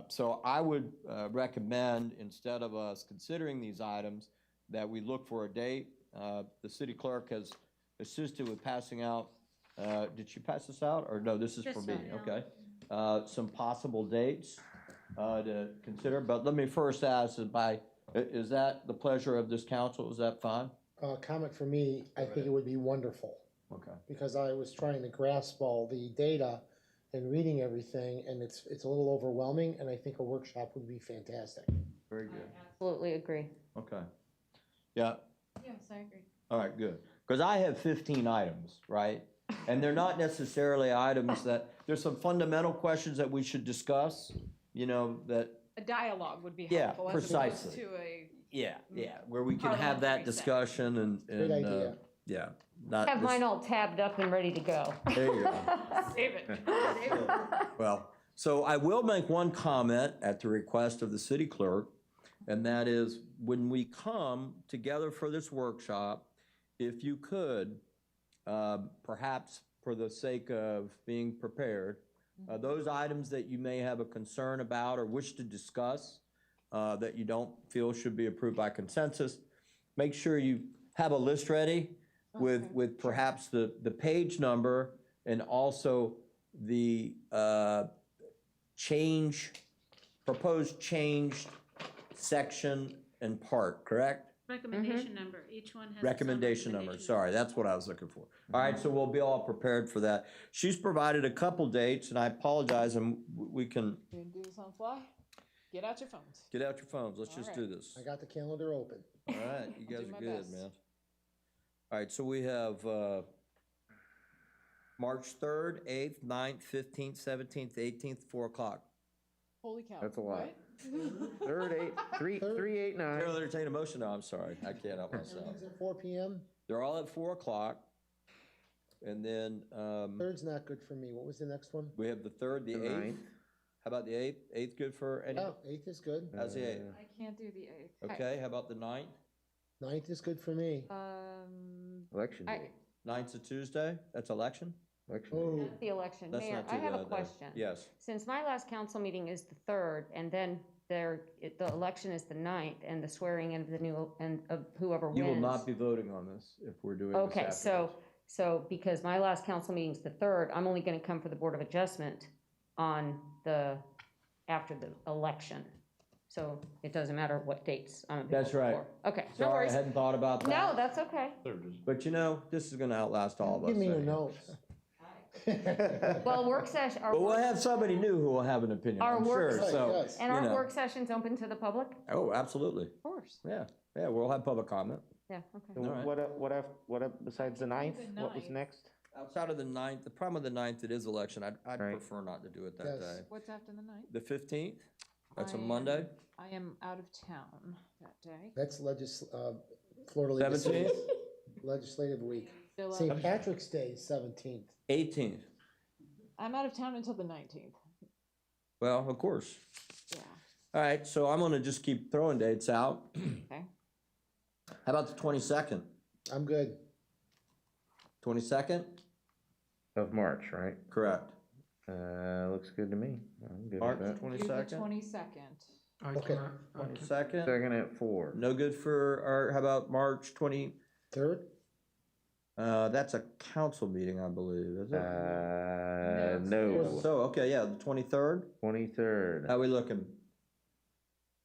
So I would recommend, instead of us considering these items, that we look for a date. The city clerk has assisted with passing out, did she pass this out? Or no, this is for me, okay. Some possible dates to consider, but let me first ask, is that the pleasure of this council? Is that fine? Comment for me, I think it would be wonderful, Okay. because I was trying to grasp all the data and reading everything, and it's a little overwhelming, and I think a workshop would be fantastic. Very good. Absolutely agree. Okay. Yeah, Yes, I agree. all right, good. Because I have 15 items, right? And they're not necessarily items there's some fundamental questions that we should discuss, that, A dialogue would be Yeah, helpful as precisely. opposed to a. where we can have that Parliamentary discussion and Great idea. yeah. Not Have this- mine all tabbed up and ready to go. There you go. Save it. Well, so I will make one comment at the request of the city clerk, and that is, when we come together for this workshop, if you could, perhaps for the sake of being prepared, those items that you may have a concern about or wish to discuss that you don't feel should be approved by consensus, make sure you have a list ready with perhaps the page number and also the proposed changed section and part, correct? Recommendation number, each one has its own Recommendation number, sorry, that's what I was looking for. All right, so we'll be all prepared for that. She's provided a couple dates, and I apologize, and we can You gonna do this on the fly? Get out your phones. get out your phones. Let's just All do right. this. I got the calendar open. All right, you I'll guys do are my good, best. man. All right, so we have March 3rd, 8th, 9th, 15th, 17th, 18th, 4 o'clock. Holy cow. That's a lot. What? Third, 3, 8, 9. I'll entertain a motion now, I'm sorry, I can't help myself. Everything's at 4 p.m.? They're all at 4 o'clock. And then, Third's not good for me. What was the next one? we have the 3rd, the The 8th. 9th. How about the 8th? 8th good for any? Oh, 8th is good. How's the 8th? I can't do the 8th. Okay, how about the 9th? 9th is good for me. Election I- day. 9th's a Tuesday, that's election? Election day. Oh, The election. That's Mayor, not too I have a bad, though. question. Yes. Since my last council meeting is the 3rd, and then the election is the 9th, and the swearing in of the new, and of whoever wins. You will not be voting on this if we're doing this Okay, so because my last council meeting's the 3rd, I'm only gonna come for the Board of Adjustment after the election. So it doesn't matter what dates I'm available That's right. for. Okay, no Sorry, I worries. hadn't thought about that. No, that's okay. But you know, this is gonna outlast all of us. give me your so- notes. Well, work session, But we'll have somebody new who will have an opinion, Our I'm work sure, session- so. Yes. and you our know. work sessions open to the public? Oh, absolutely. Of course. Yeah, we'll have public comment. Yeah, okay. So All right. what besides the 9th? The What was 9th. next? Outside of the 9th, the problem with the 9th, it is election. I'd Right. prefer not to do it that Yes. day. What's after the 9th? The 15th, that's a I am- Monday. I am out of town that day. That's Florida Legislative 17th, Legislative Week. Still out St. of- Patrick's Day is 17th. 18th. I'm out of town until the 19th. Well, of course. Yeah. All right, so I'm gonna just keep throwing dates out. Okay. How about the 22nd? I'm good. 22nd? Of March, right? Correct. Looks good to me. I'm good March with that. Do the 22nd? 22nd. Okay. 22nd? Second at 4. No good for, or how about March 20? Third? That's a council meeting, I believe, is it? No. So, okay, yeah, the 23rd? 23rd. How we looking?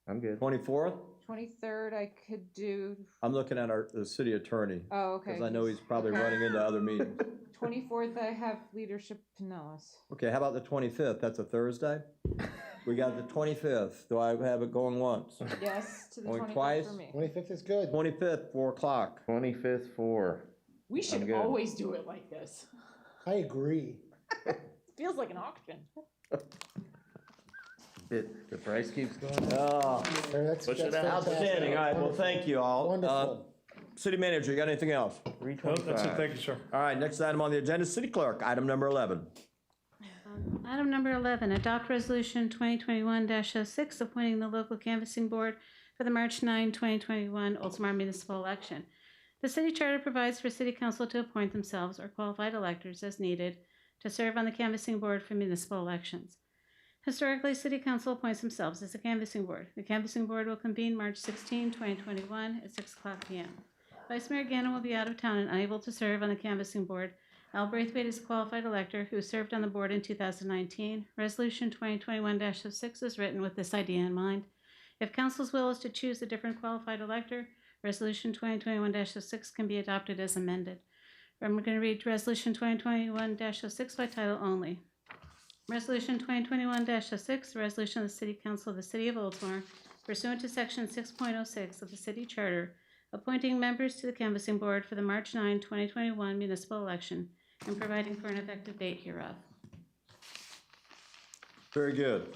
I'm good. 24th? 23rd, I could do, I'm looking at the city attorney, oh, okay. because I know he's probably running into other meetings. 24th, I have Leadership Pinellas. Okay, how about the 25th? That's a Thursday? We got the 25th. Do I have it going once? Yes, to the Going 25th twice? for me. 25th is good. 25th, 4 o'clock. 25th, 4. We should good. always do it like this. I agree. Feels like an auction. The price keeps going up. Oh, That's Push it fantastic. out. outstanding. All right, well, thank you all. Wonderful. City manager, you got anything else? Nope, that's it, 325. thank you, sir. All right, next item on the agenda, city clerk, item number 11. Item number 11, adopt resolution 2021-06, appointing the local canvassing board for the March 9, 2021 Oldsmar municipal election. The city charter provides for city council to appoint themselves or qualified electors as needed to serve on the canvassing board for municipal elections. Historically, city council appoints themselves as a canvassing board. The canvassing board will convene March 16, 2021 at 6 o'clock p.m. Vice Mayor Gannon will be out of town and unable to serve on the canvassing board. Al Braithwaite is a qualified elector who served on the board in 2019. Resolution 2021-06 is written with this idea in mind. If council's will is to choose a different qualified elector, Resolution 2021-06 can be adopted as amended. I'm going to read Resolution 2021-06 by title only. Resolution 2021-06, resolution of the City Council of the City of Oldsmar, pursuant to Section 6.06 of the City Charter, appointing members to the canvassing board for the March 9, 2021 municipal election, and providing for an effective date hereof. Very good.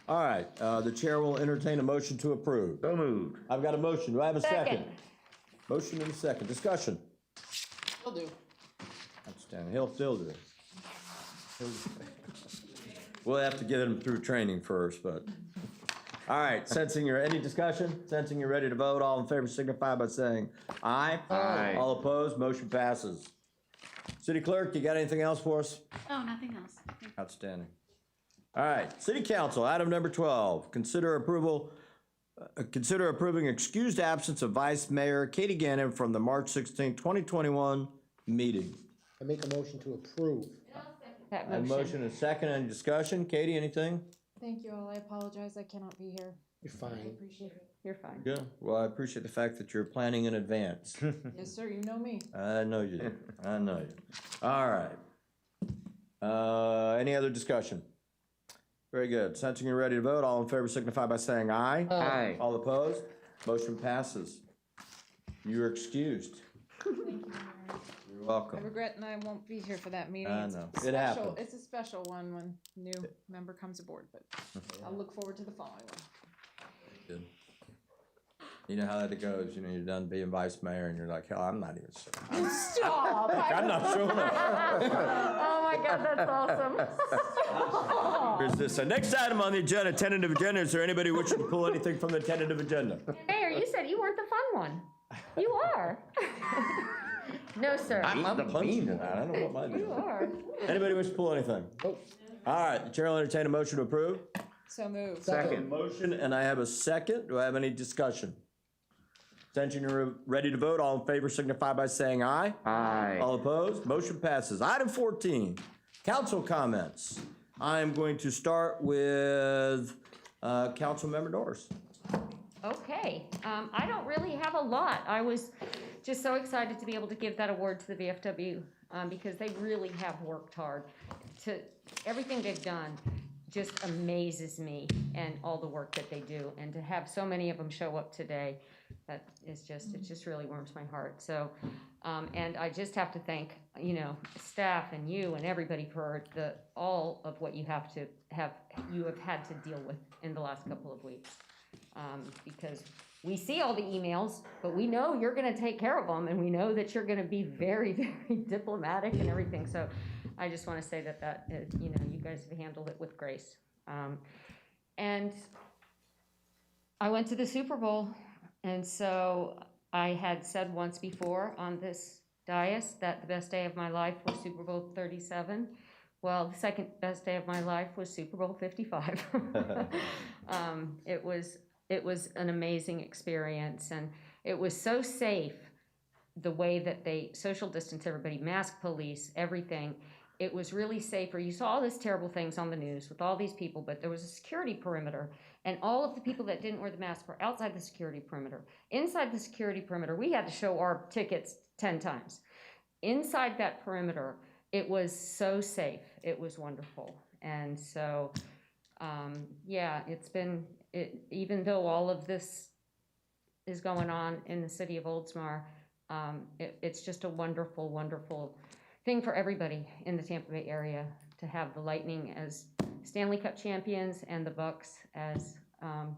All right, the chair will entertain a motion to approve. So moved. I've got a motion. Do I have a second? Second. Motion and a second. Discussion. Will do. Outstanding. He'll still do it. We'll have to get him through training first, but. All right, any discussion? Sensing you're ready to vote, all in favor signify by saying aye. Aye. All opposed, motion passes. City clerk, you got anything else for us? Oh, nothing else. Outstanding. All right, city council, item number 12, consider approving excused absence of Vice Mayor Katie Gannon from the March 16, 2021 meeting. I make a motion to approve. That A motion and a second, any discussion? Katie, anything? Thank you all. I apologize. I cannot be here. You're I fine. appreciate it. You're fine. Good. Well, I appreciate the fact that you're planning in advance. Yes, sir. You know me. I know you do. I know you. All right. Any other discussion? Very good. Sensing you're ready to vote, all in favor signify by saying aye. Aye. All opposed? Motion passes. You're excused. You're You're I welcome. regret and I won't be here for that meeting. I It's know. a It special- happens. It's a special one when new member comes aboard, but I'll look forward to the following one. Good. You know how that goes, you know, you're done being vice mayor and you're like, hell, I'm not even sure. Stop! I'm not showing up. Oh my God, that's awesome. Here's this. Next item on the agenda, tentative agenda. Is there anybody wishing to pull anything from the tentative agenda? Mayor, you said you weren't the fun one. You are. No, sir. I'm punching tonight. I don't know what mine You is. are. Anybody wish to pull anything? All right, the chair will entertain a motion to approve. So moved. Second. Motion, and I have a second. Do I have any discussion? Attention, you're ready to vote. All in favor signify by saying aye. Aye. All opposed? Motion passes. Item 14, council comments. I'm going to start with Councilmember Norris. Okay, I don't really have a lot. I was just so excited to be able to give that award to the VFW because they really have worked hard. Everything they've done just amazes me and all the work that they do. And to have so many of them show up today, that is just, it just really warms my heart. So, and I just have to thank, you know, staff and you and everybody for all of what you have had to deal with in the last couple of weeks. Because we see all the emails, but we know you're going to take care of them, and we know that you're going to be very, very diplomatic and everything. So I just want to say that you know, you guys have handled it with grace. And I went to the Super Bowl, and so I had said once before on this dais that the best day of my life was Super Bowl 37. Well, the second best day of my life was Super Bowl 55. It was an amazing experience, and it was so safe, the way that they social distance everybody, mask police, everything. It was really safer. You saw all these terrible things on the news with all these people, but there was a security perimeter, and all of the people that didn't wear the mask were outside the security perimeter. Inside the security perimeter, we had to show our tickets 10 times. Inside that perimeter, it was so safe. It was wonderful. And so, yeah, even though all of this is going on in the city of Oldsmar, it's just a wonderful, wonderful thing for everybody in the Tampa Bay area to have the Lightning as Stanley Cup champions and the Bucks as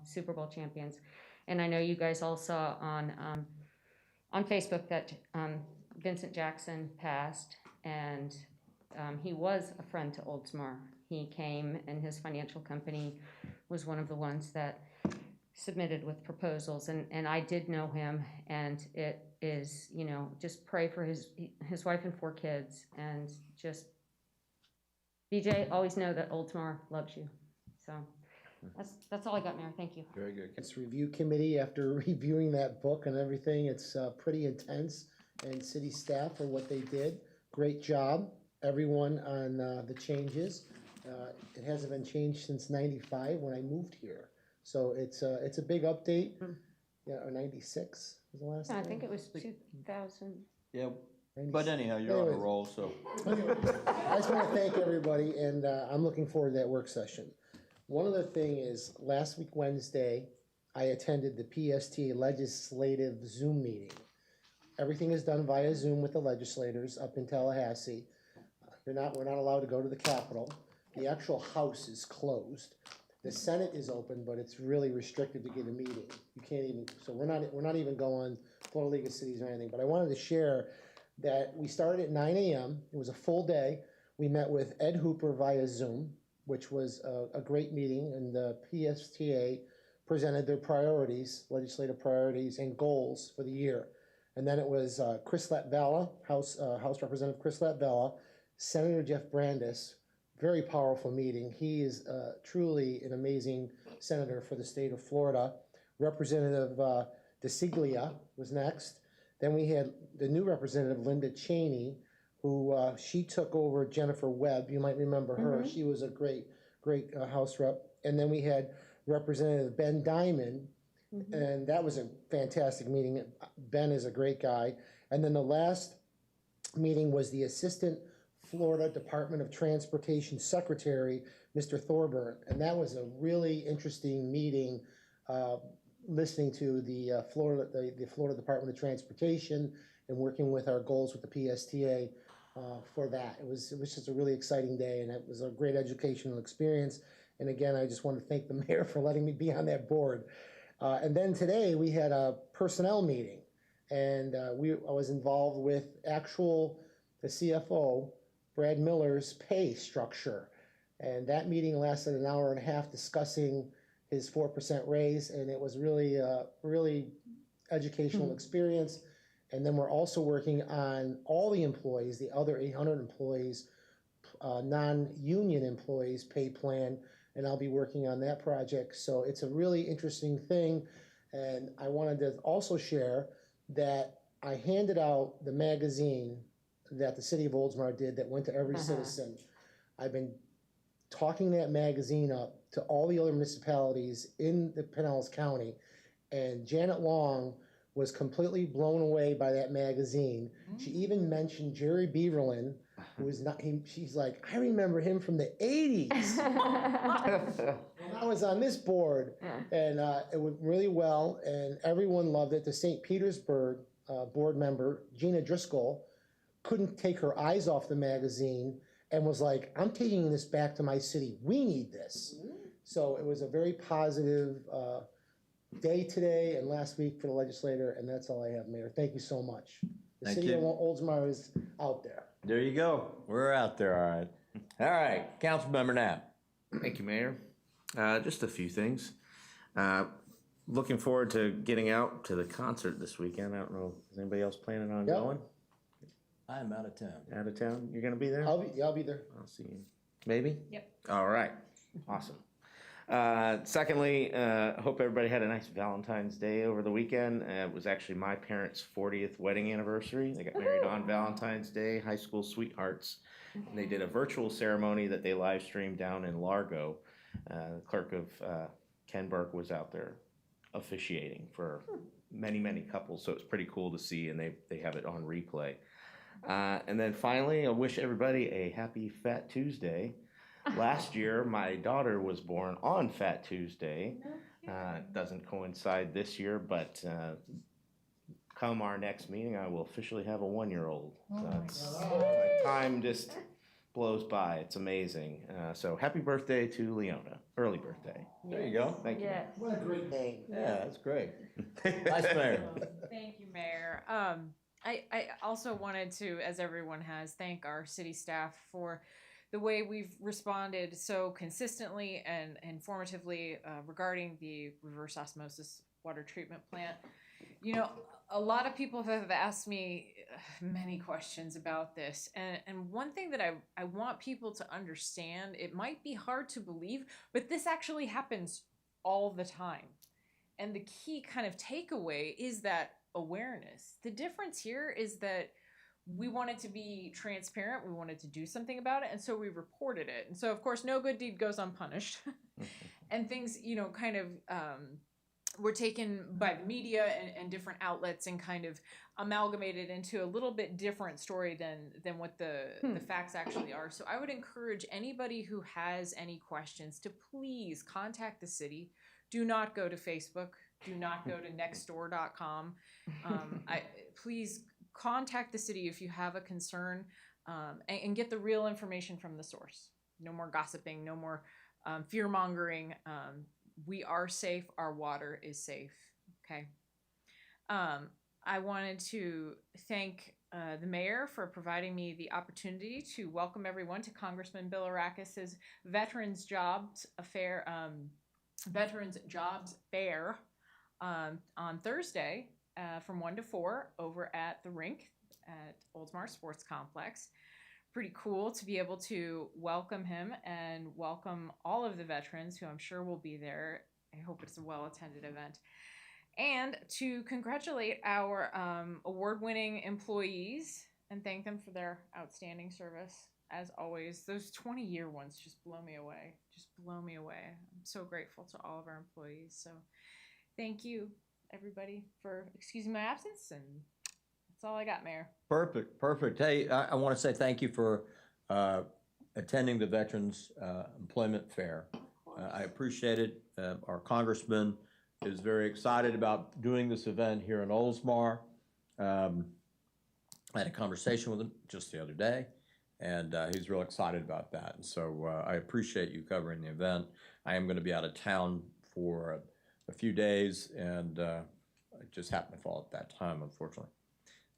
Super Bowl champions. And I know you guys all saw on Facebook that Vincent Jackson passed, and he was a friend to Oldsmar. He came, and his financial company was one of the ones that submitted with proposals, and I did know him, and it is, you know, just pray for his wife and 4 kids, and just, BJ, always know that Oldsmar loves you. So that's all I got, Mayor. Thank you. Very good. It's review committee, after reviewing that book and everything, it's pretty intense, and city staff for what they did. Great job, everyone, on the changes. It hasn't been changed since '95 when I moved here. So it's a big update. Yeah, or '96 was the last time? I think it was 2000. Yeah, but anyhow, you're on a roll, so. I just want to thank everybody, and I'm looking forward to that work session. One other thing is, last week Wednesday, I attended the PSTA legislative Zoom meeting. Everything is done via Zoom with the legislators up in Tallahassee. We're not allowed to go to the Capitol. The actual House is closed. The Senate is open, but it's really restricted to get a meeting. You can't even, so we're not even going Florida League of Cities or anything. But I wanted to share that we started at 9 a.m. It was a full day. We met with Ed Hooper via Zoom, which was a great meeting, and the PSTA presented their priorities, legislative priorities and goals for the year. And then it was Chris Latvala, House Representative Chris Latvala, Senator Jeff Brandes. Very powerful meeting. He is truly an amazing senator for the state of Florida. Representative DeCiglia was next. Then we had the new representative, Linda Cheney, who she took over Jennifer Webb. You might remember her. Mm-hmm. She was a great House rep. And then we had Representative Ben Diamond, and that was a fantastic meeting. Ben is a great guy. And then the last meeting was the Assistant Florida Department of Transportation Secretary, Mr. Thorburn. And that was a really interesting meeting, listening to the Florida Department of Transportation and working with our goals with the PSTA for that. It was just a really exciting day, and it was a great educational experience. And again, I just want to thank the mayor for letting me be on that board. And then today we had a personnel meeting, and I was involved with the CFO, Brad Miller's pay structure. And that meeting lasted an hour and a half discussing his 4% raise, and it was really, really educational experience. And then we're also working on all the employees, the other 800 employees, non-union employees pay plan, and I'll be working on that project. So it's a really interesting thing. And I wanted to also share that I handed out the magazine that the city of Oldsmar did that went to every citizen. I've been talking that magazine up to all the other municipalities in the Pinellas County, and Janet Long was completely blown away by that magazine. She even mentioned Jerry Beaverland, who is not, she's like, I remember him from the 80s. When I was on this board, and it went really well, and everyone loved it. The St. Petersburg board member, Gina Driscoll, couldn't take her eyes off the magazine and was like, I'm taking this back to my city. We need this. So it was a very positive day today and last week for the legislator, and that's all I have, Mayor. Thank you so much. The Thank city you. of Oldsmar is out there. There you go. We're out there, all right. All right, Councilmember Knapp. Thank you, Mayor. Just a few things. Looking forward to getting out to the concert this weekend. I don't know, is anybody else planning on Yep. going? I'm out of town. Out of town? You're gonna be there? I'll be there. I'll see you. Maybe? Yep. All right. Awesome. Secondly, hope everybody had a nice Valentine's Day over the weekend. It was actually my parents' 40th wedding anniversary. They got married on Valentine's Day, high school sweethearts. And they did a virtual ceremony that they live streamed down in Largo. The clerk of Ken Burke was out there officiating for many, many couples. So it's pretty cool to see, and they have it on replay. And then finally, I wish everybody a happy Fat Tuesday. Last year, my daughter was born on Fat Tuesday. It doesn't coincide this year, but come our next meeting, I will officially have a 1-year-old. Time just blows by. It's amazing. So happy birthday to Leona. Early birthday. There you go. Thank you. Yes. What a great name. Yeah, that's great. Vice Mayor. Thank you, Mayor. I also wanted to, as everyone has, thank our city staff for the way we've responded so consistently and informatively regarding the reverse osmosis water treatment plant. You know, a lot of people have asked me many questions about this. And one thing that I want people to understand, it might be hard to believe, but this actually happens all the time. And the key kind of takeaway is that awareness. The difference here is that we wanted to be transparent. We wanted to do something about it. And so we reported it. And so, of course, no good deed goes unpunished. And things, you know, kind of were taken by the media and different outlets and kind of amalgamated into a little bit different story than what the facts actually are. So I would encourage anybody who has any questions to please contact the city. Do not go to Facebook. Do not go to nextdoor.com. Please contact the city if you have a concern and get the real information from the source. No more gossiping, no more fear-mongering. We are safe. Our water is safe. Okay. I wanted to thank the mayor for providing me the opportunity to welcome everyone to Congressman Bilirakis's Veterans Jobs Fair on Thursday from 1 to 4 over at the rink at Oldsmar Sports Complex. Pretty cool to be able to welcome him and welcome all of the veterans who I'm sure will be there. I hope it's a well-attended event. And to congratulate our award-winning employees and thank them for their outstanding service. As always, those 20-year ones just blow me away. Just blow me away. I'm so grateful to all of our employees. So thank you, everybody, for excusing my absence. And that's all I got, Mayor. Perfect, perfect. Hey, I want to say thank you for attending the Veterans Employment Fair. I appreciate it. Our congressman is very excited about doing this event here in Oldsmar. I had a conversation with him just the other day, and he's real excited about that. And so I appreciate you covering the event. I am going to be out of town for a few days, and I just happened to fall at that time, unfortunately.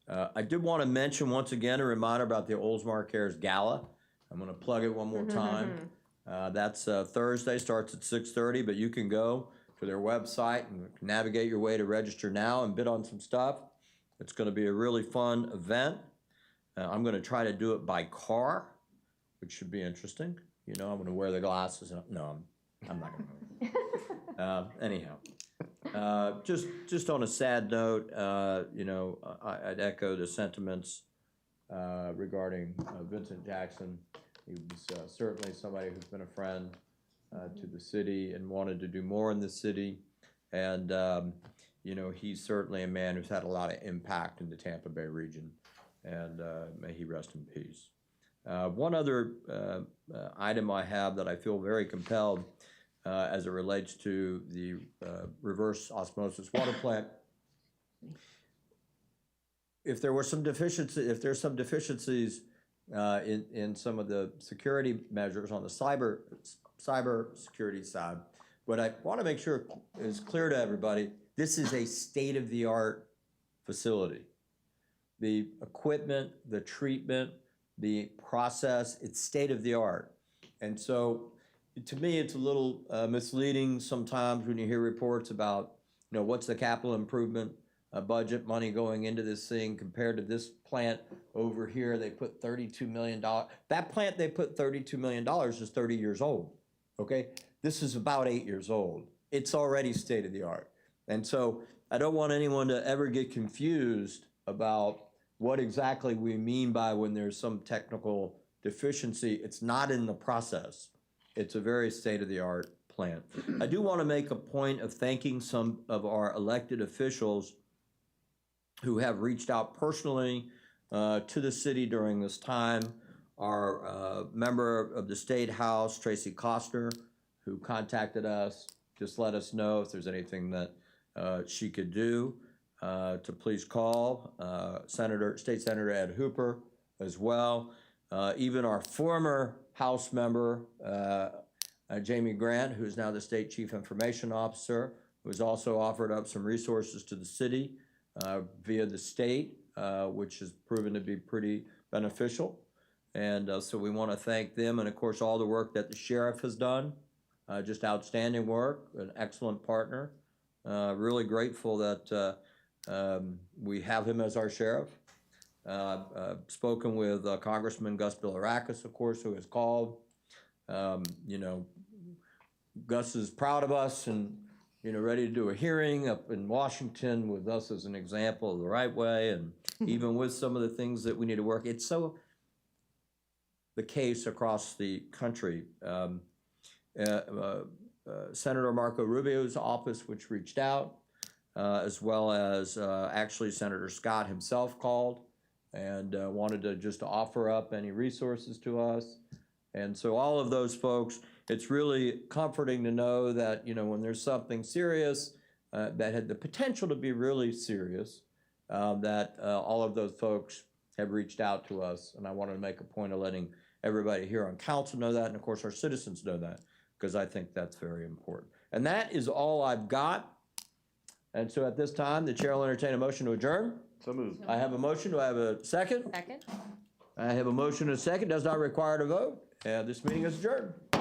I did want to mention once again a reminder about the Oldsmar Cares Gala. I'm going to plug it one more time. That's Thursday, starts at 6:30, but you can go to their website and navigate your way to register now and bid on some stuff. It's going to be a really fun event. I'm going to try to do it by car, which should be interesting. You know, I'm going to wear the glasses. No, I'm not going to. Anyhow, just on a sad note, you know, I'd echo the sentiments regarding Vincent Jackson. He was certainly somebody who's been a friend to the city and wanted to do more in the city. And, you know, he's certainly a man who's had a lot of impact in the Tampa Bay region. And may he rest in peace. One other item I have that I feel very compelled as it relates to the reverse osmosis water plant. If there's some deficiencies in some of the security measures on the cyber security side, what I want to make sure is clear to everybody, this is a state-of-the-art facility. The equipment, the treatment, the process, it's state-of-the-art. And so to me, it's a little misleading sometimes when you hear reports about, you know, what's the capital improvement budget money going into this thing compared to this plant over here. They put $32 million. That plant they put $32 million is 30 years old, okay? This is about 8 years old. It's already state-of-the-art. And so I don't want anyone to ever get confused about what exactly we mean by when there's some technical deficiency. It's not in the process. It's a very state-of-the-art plant. I do want to make a point of thanking some of our elected officials who have reached out personally to the city during this time. Our member of the State House, Tracy Costner, who contacted us, just let us know if there's anything that she could do to please call. State Senator Ed Hooper as well. Even our former House member, Jamie Grant, who's now the State Chief Information Officer, who has also offered up some resources to the city via the state, which has proven to be pretty beneficial. And so we want to thank them, and of course all the work that the sheriff has done. Just outstanding work, an excellent partner. Really grateful that we have him as our sheriff. Spoken with Congressman Gus Bilirakis, of course, who has called. You know, Gus is proud of us and, you know, ready to do a hearing up in Washington with us as an example of the right way, and even with some of the things that we need to work. It's so the case across the country. Senator Marco Rubio's office, which reached out, as well as actually Senator Scott himself called and wanted to just offer up any resources to us. And so all of those folks, it's really comforting to know that, you know, when there's something serious that had the potential to be really serious, that all of those folks have reached out to us. And I wanted to make a point of letting everybody here on council know that, and of course our citizens know that, because I think that's very important. And that is all I've got. And so at this time, the chair will entertain a motion to adjourn. So moved. I have a motion. Do I have a second? Second? I have a motion and a second. Does not require a vote. This meeting is adjourned.